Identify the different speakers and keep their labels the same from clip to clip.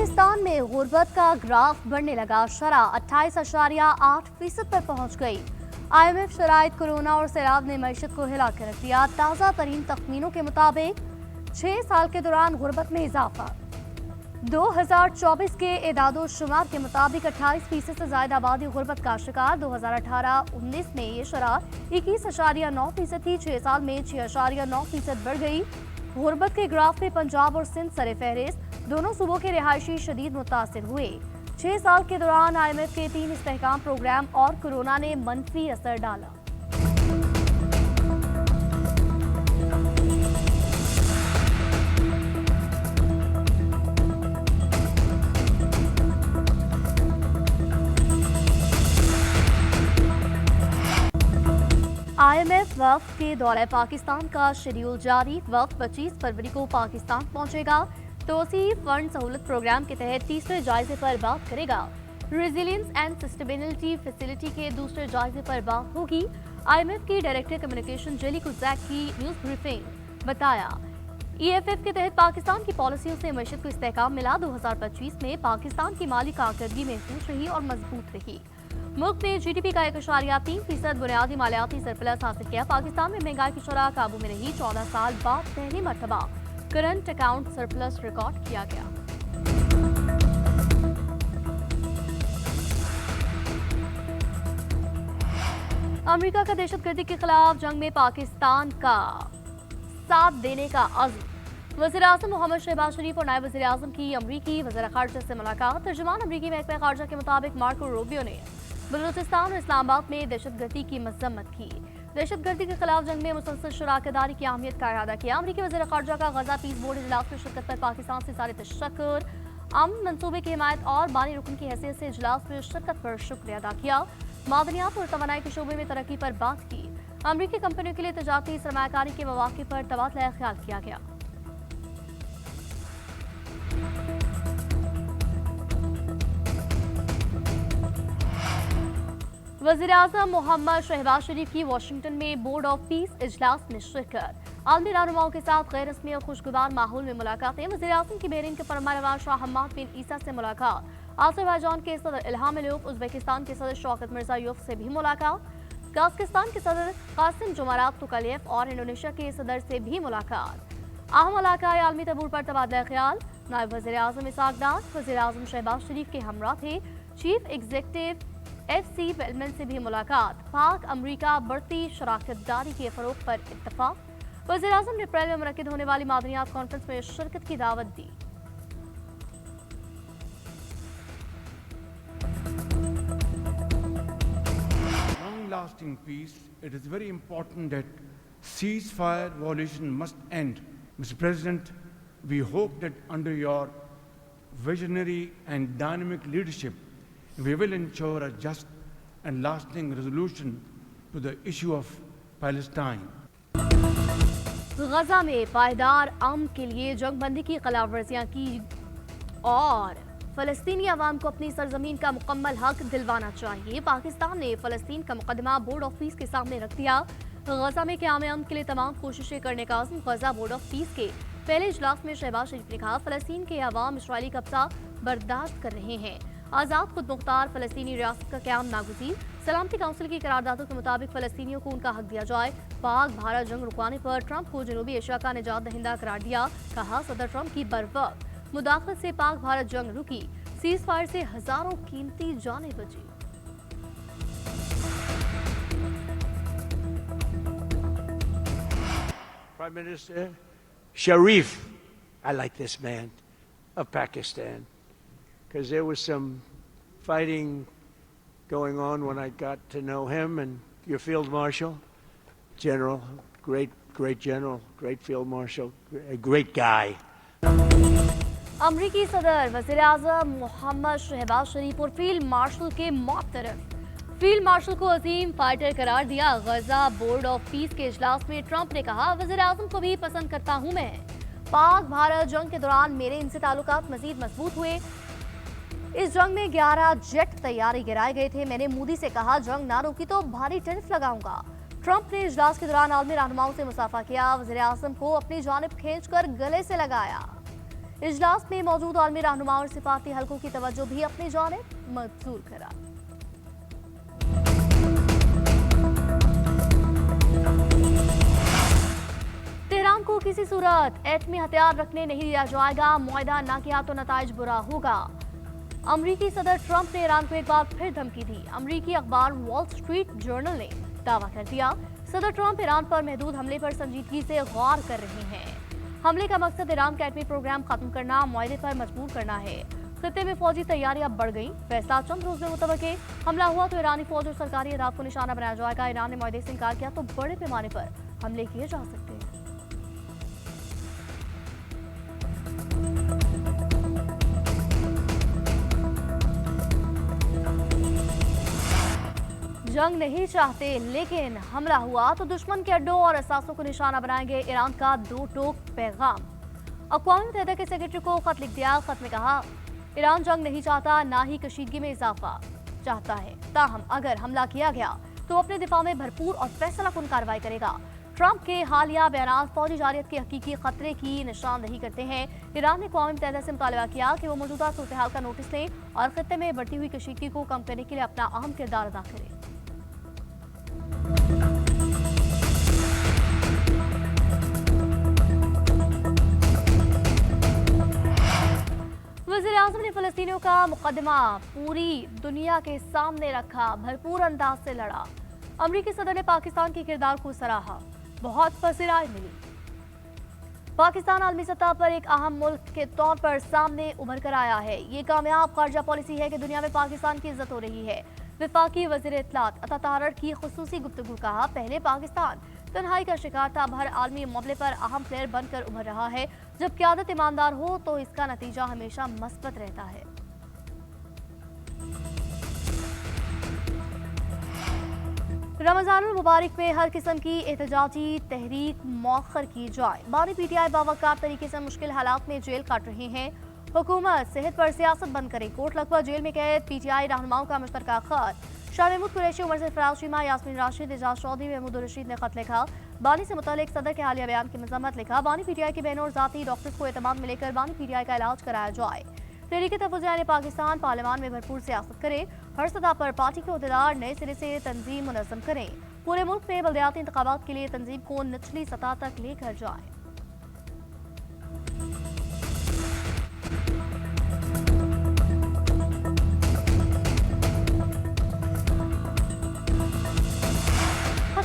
Speaker 1: पाकिस्तान में गुर्बत का ग्राफ बढ़ने लगा। शरह 28.8% पर पहुंच गई। IMF शराइत कोरोना और सैलाब ने मईशत को हिला कर रख दिया। ताज़ा तरीन तख्मीनों के मुताबिक 6 साल के दौरान गुर्बत में इजाफा। 2024 के एदादो शुमार के मुताबिक 28% से ज्यादा आबादी गुर्बत का शिकार। 2018-19 में ये शरह 21.9% थी। 6 साल में 6.9% बढ़ गई। गुर्बत के ग्राफ में पंजाब और सिंध सरे फहरिस्त। दोनों सूबों के रिहायशी शदीद मुतासिर हुए। 6 साल के दौरान IMF के 3 इस्तेहकाम प्रोग्राम और कोरोना ने मनफी असर डाला। IMF वफ्द के दौरे पाकिस्तान का शेड्यूल जारी। वफ्द 25 फरवरी को पाकिस्तान पहुंचेगा। तोसी फंड सहूलत प्रोग्राम के तहत तीसरे जायजे पर बात करेगा। रेजिलियंस एंड सस्टेनेबिलिटी फैसिलिटी के दूसरे जायजे पर बात होगी। IMF की डायरेक्टर कम्युनिकेशन जेली कुजैक की न्यूज ब्रीफिंग बताया। EFF के तहत पाकिस्तान की पॉलिसियों से मईशत को इस्तेहकाम मिला। 2025 में पाकिस्तान की माली कारकर्दगी महफूज रही और मजबूत रही। मुल्क ने GDP का 1.3% बुनियादी मालियाती सरप्लस हासिल किया। पाकिस्तान में महंगाई की शरह काबू में रही। 14 साल बाद पहली मरतबा करंट अकाउंट सरप्लस रिकॉर्ड किया गया। अमेरिका का दहशतगर्दी के खिलाफ जंग में पाकिस्तान का साथ देने का अज़्म। वज़ीर-ए-आज़म मोहम्मद शहबाज शरीफ और नायब वज़ीर-ए-आज़म की अमरीकी वज़ीर ख़ारजा से मुलाकात। तर्जुमान अमरीकी महकमा ख़ारजा के मुताबिक मार्को रूबियो ने बलूचिस्तान और इस्लामाबाद में दहशतगर्दी की मज़म्मत की। दहशतगर्दी के खिलाफ जंग में मुसलसल शराकदारी की अहमियत का इरादा किया। अमरीकी वज़ीर ख़ारजा का गज़ा पीस बोर्ड इजलास में शिरकत पर पाकिस्तान से सारे तशक्कुर, अमन मंसूबे की हिमायत और बानी रुकन की हैसियत से इजलास में शिरकत पर शुक्रिया अदा किया। मादनियात और तवानाई के शोबे में तरक्की पर बात की। अमरीकी कंपनियों के लिए तजारती सरमायाकारी के मौके पर तबादला ख्याल किया गया। वज़ीर-ए-आज़म मोहम्मद शहबाज शरीफ की वाशिंगटन में बोर्ड ऑफ पीस इजलास में शिरकत। आलमी रहनुमाओं के साथ गैर रस्मी और खुशगवार माहौल में मुलाकातें। वज़ीर-ए-आज़म की बहरीन के फरमानरवा शाह हम्माद बिन ईसा से मुलाकात। अज़रबैजान के सदर इल्हाम अलीयेव, उज़्बेकिस्तान के सदर शौकत मिर्ज़ायोव से भी मुलाकात। कज़ाकिस्तान के सदर कासिम जोमारात तुकालियेव और इंडोनेशिया के सदर से भी मुलाकात। अहम इलाकाई आलमी तबूर पर तबादला ख्याल। नायब वज़ीर-ए-आज़म इसहाक डार वज़ीर-ए-आज़म शहबाज शरीफ के हमरा थे। चीफ एग्जीक्यूटिव FC वेलमैन से भी मुलाकात। पाक अमरीका बढ़ती शराकतदारी के फरोग पर इत्तफाक। वज़ीर-ए-आज़म ने अप्रैल में मुनक्किद होने वाली मादनियात कॉन्फ्रेंस में शिरकत की दावत दी।
Speaker 2: Long-lasting peace, it is very important that ceasefire violation must end. Mr. President, we hope that under your visionary and dynamic leadership, we will ensure a just and lasting resolution to the issue of Palestine.
Speaker 1: गजा में पायदार अमन के लिए जंगबंदी की खिलाफवर्जियां की और फलस्तीनी अवाम को अपनी सरजमीन का मुकम्मल हक दिलवाना चाहिए। पाकिस्तान ने फलस्तीन का मुकदमा बोर्ड ऑफ पीस के सामने रख दिया। गजा में क़याम अमन के लिए तमाम कोशिशें करने का अज़्म। गजा बोर्ड ऑफ पीस के पहले इजलास में शहबाज शरीफ ने कहा, फलस्तीन के अवाम इसराइली कब्जा बर्दाश्त कर रहे हैं। आज़ाद खुद मुख्तार फलस्तीनी रियासत का क़याम नागुज़ीर। सलामती काउंसिल की करारदादों के मुताबिक फलस्तीनियों को उनका हक दिया जाए। पाक भारत जंग रुकवाने पर ट्रंप को जनूबी एशिया का निजात दहिंदा करार दिया। कहा, सदर ट्रंप की बरवक्त मुदाखलत से पाक भारत जंग रुकी। सीज फायर से हजारों कीमती जानें बची।
Speaker 3: Prime Minister Sharif, I like this man, of Pakistan, because there was some fighting going on when I got to know him, and your Field Marshal, General, great General, great Field Marshal, a great guy.
Speaker 1: अमरीकी सदर वज़ीर-ए-आज़म मोहम्मद शहबाज शरीफ और field marshal के मौतरफ। Field marshal को अजीम fighter करार दिया। गजा board of peace के इजलास में ट्रंप ने कहा, वज़ीर-ए-आज़म को भी पसंद करता हूं मैं। पाक भारत जंग के दौरान मेरे इनसे ताल्लुकात मजीद मजबूत हुए। इस जंग में 11 जेट तैयारी गिराए गए थे। मैंने मोदी से कहा, जंग ना रुकी तो भारी टैरिफ लगाऊंगा। ट्रंप ने इजलास के दौरान आलमी रहनुमाओं से मुसाफा किया। वज़ीर-ए-आज़म को अपनी जानिब खींचकर गले से लगाया। इजलास में मौजूद आलमी रहनुमा और सिफारती हलकों की तवज्जो भी अपनी जानिब मबसूर करा। तेहरान को किसी सूरत एटमी हथियार रखने नहीं दिया जाएगा, मुआहदा न किया तो नताइज बुरा होगा। अमरीकी सदर ट्रंप ने ईरान को एक बार फिर धमकी दी। अमरीकी अखबार वॉल स्ट्रीट जर्नल ने दावा कर दिया, सदर ट्रंप ईरान पर महदूद हमले पर संजीदगी से गौर कर रहे हैं। हमले का मकसद ईरान का एटमी प्रोग्राम खत्म करना, मुआहदे पर मजबूर करना है। खित्ते में फौजी तैयारियां बढ़ गई। फैसला चंद रोज में मुतवक्के, हमला हुआ तो ईरानी फौज और सरकारी इदारात को निशाना बनाया जाएगा। ईरान ने मुआहदे से इनकार किया तो बड़े पैमाने पर हमले किए जा सकते हैं। जंग नहीं चाहते, लेकिन हमला हुआ तो दुश्मन के अड्डों और असासों को निशाना बनाएंगे, ईरान का दो टोक पैगाम। अक़वाम मुत्तहिदा के सेक्रेटरी को खत लिख दिया। खत में कहा, ईरान जंग नहीं चाहता, ना ही कशीदगी में इजाफा चाहता है। ताहम अगर हमला किया गया तो अपने दिफा में भरपूर और फैसलाकुन कार्रवाई करेगा। ट्रंप के हालिया बयान फौजी जारियत के हकीकी खतरे की निशानदही करते हैं। ईरान ने अक़वाम मुत्तहिदा से मुतालबा किया कि वो मौजूदा सूरत हाल का नोटिस लें और खित्ते में बढ़ती हुई कशीदगी को कम करने के लिए अपना अहम किरदार अदा करें। वज़ीर-ए-आज़म ने फ़लस्तीनियों का मुकदमा पूरी दुनिया के सामने रखा, भरपूर अंदाज से लड़ा। अमरीकी सदर ने पाकिस्तान के किरदार को सराहा, बहुत पसीराई मिली। पाकिस्तान आलमी सतह पर एक अहम मुल्क के तौर पर सामने उभर कर आया है। ये कामयाब खारजा पॉलिसी है कि दुनिया में पाकिस्तान की इज्जत हो रही है। वफाकी वज़ीर इत्तलात अता ताहर की खुसूसी गुफ्तगू कहा, पहले पाकिस्तान तन्हाई का शिकार था, अब हर आलमी मामले पर अहम प्लेयर बनकर उभर रहा है। जब क़यादत ईमानदार हो तो इसका नतीजा हमेशा मस्बत रहता है। रमज़ानुल मुबारक में हर किस्म की एहतजाजी तहरीक मौखर की जाए। बानी पीटीआई बावकार तरीके से मुश्किल हालात में जेल काट रहे हैं। हुकूमत सेहत पर सियासत बंद करे। कोट लखपत जेल में कैद पीटीआई रहनुमाओं का मुश्तरका खत। शाह महमूद कुरैशी, उमर से फराज शीमा, यास्मीन राशिद, एजाज चौधरी, महमूद रशीद ने खत लिखा। बानी से मुतालिक सदर के हालिया बयान की मजम्मत लिखा। बानी पीटीआई की बहनों और जाती डॉक्टर्स को एतमाद में लेकर बानी पीटीआई का इलाज कराया जाए। तहरीक तफज़ुल ने पाकिस्तान पार्लियामान में भरपूर सियासत करे। हर सतह पर पार्टी के अहदेदार नए सिरे से तंजीम मुनज़्ज़म करें। पूरे मुल्क में बल्दियाती इंतखाबात के लिए तंजीम को निचली सतह तक लेकर जाए।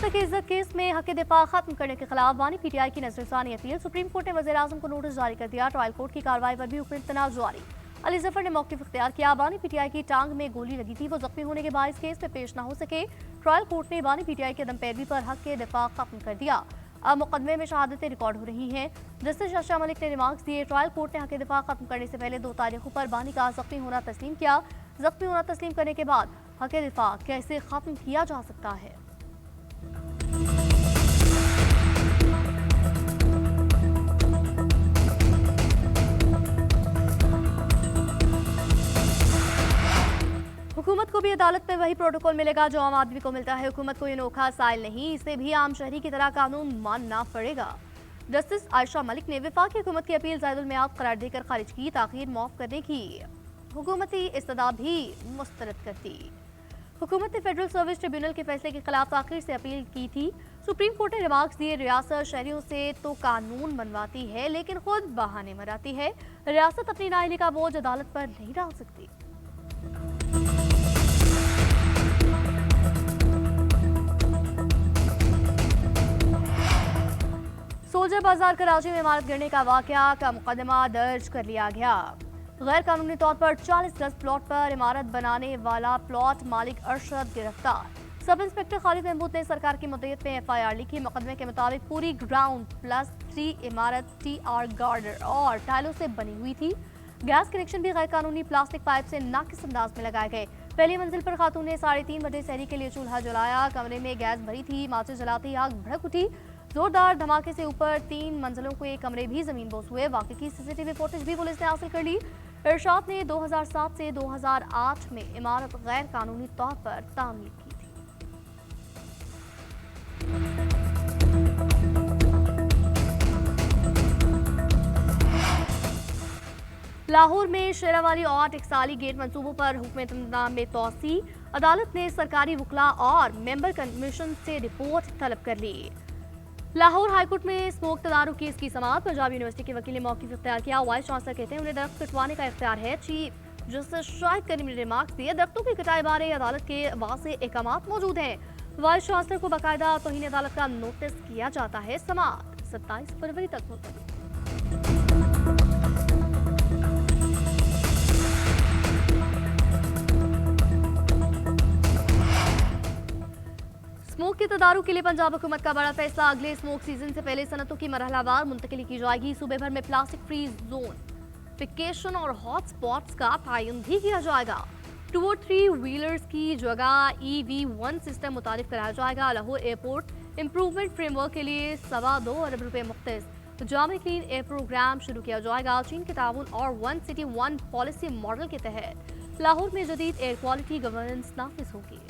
Speaker 1: की इज्जत केस में हक दिफा खत्म करने के खिलाफ बानी पीटीआई की नजरसानी अपील। सुप्रीम कोर्ट ने वज़ीर-ए-आज़म को नोटिस जारी कर दिया। ट्रायल कोर्ट की कार्रवाई पर भी हुक्म इम्तनाअ जारी। अली जफर ने मौक़िफ़ इख्तियार किया। बानी पीटीआई की टांग में गोली लगी थी, वो जख्मी होने के बाद इस केस में पेश न हो सके। ट्रायल कोर्ट ने बानी पीटीआई के दम पैरवी पर हक के दिफा खत्म कर दिया। अब मुकदमे में शहादतें रिकॉर्ड हो रही हैं। जस्टिस शाह मलिक ने रिमार्क्स दिए। ट्रायल कोर्ट ने हक के दिफा खत्म करने से पहले 2 तारीखों पर बानी का जख्मी होना तस्लीम किया। जख्मी होना तस्लीम करने के बाद हक के दिफा कैसे खत्म किया जा सकता है? हुकूमत को भी अदालत में वही प्रोटोकॉल मिलेगा जो आम आदमी को मिलता है। हुकूमत को ये नोखा साइल नहीं, इसे भी आम शहरी की तरह कानून मानना पड़ेगा। जस्टिस आयशा मलिक ने वफाकी हुकूमत की अपील ज़ायदुल मियाद करार देकर खारिज की। ताखीर माफ करने की हुकूमती इस्तदा भी मुस्तरद करती। हुकूमत ने फेडरल सर्विस ट्रिब्यूनल के फैसले के खिलाफ ताखीर से अपील की थी। सुप्रीम कोर्ट ने रिमार्क्स दिए, रियासत शहरियों से तो कानून बनवाती है लेकिन खुद बहाने मराती है। रियासत अपनी नाअहली का बोझ अदालत पर नहीं डाल सकती। सोल्जर बाजार कराची में इमारत गिरने का वाकया का मुकदमा दर्ज कर लिया गया। गैर कानूनी तौर पर 40 गज प्लॉट पर इमारत बनाने वाला प्लॉट मालिक अरशद गिरफ्तार। सब इंस्पेक्टर खालिद महमूद ने सरकार की मुद्दत में FIR लिखी। मुकदमे के मुताबिक पूरी ग्राउंड +3 इमारत TR गार्डर और टाइलों से बनी हुई थी। गैस कनेक्शन भी गैर कानूनी प्लास्टिक पाइप से नाकिस अंदाज में लगाए गए। पहली मंजिल पर खातून ने 3:30 बजे सहरी के लिए चूल्हा जलाया। कमरे में गैस भरी थी। माचिस जलाते ही आग भड़क उठी। जोरदार धमाके से ऊपर 3 मंजिलों के कमरे भी जमीन बोस हुए। वाकई की CCTV फुटेज भी पुलिस ने हासिल कर ली। इरशाद ने 2007 से 2008 में इमारत गैर कानूनी तौर पर तामीर की थी। लाहौर में शेरावाली और टेक्साली गेट मंसूबों पर हुक्म इत्मीनान में तोसी। अदालत ने सरकारी वकला और मेंबर कमीशन से रिपोर्ट तलब कर ली। लाहौर हाईकोर्ट में स्मोक तदारुक केस की समाअत। पंजाब यूनिवर्सिटी के वकील ने मौक़िफ़ इख्तियार किया। वाइस चांसलर कहते हैं उन्हें दरख्त कटवाने का इख्तियार है। चीफ जस्टिस शाहिद करीम ने रिमार्क्स दिए। दरख्तों की कटाई बारे अदालत के वाज़ेह अहकामात मौजूद हैं। वाइस चांसलर को बाकायदा तौहीन अदालत का नोटिस किया जाता है। समाअत 27 फरवरी तक मुलतवी। स्मोक के तदारुक के लिए पंजाब हुकूमत का बड़ा फैसला। अगले स्मोक सीजन से पहले सनतों की मरहलावार मुंतकिली की जाएगी। सूबे भर में प्लास्टिक फ्री जोन, फिकेशन और हॉट स्पॉट्स का तयन भी किया जाएगा। 2 और 3 व्हीलर्स की जगह EV1 सिस्टम मुतारिफ कराया जाएगा। लाहौर एयरपोर्ट इंप्रूवमेंट फ्रेमवर्क के लिए 2.25 अरब रुपए मुख्तस जामे क्लीन एयर प्रोग्राम शुरू किया जाएगा। चीन के ताउन और 1 सिटी 1 पॉलिसी मॉडल के तहत लाहौर में जदीद एयर क्वालिटी गवर्नेंस नाफिज होगी।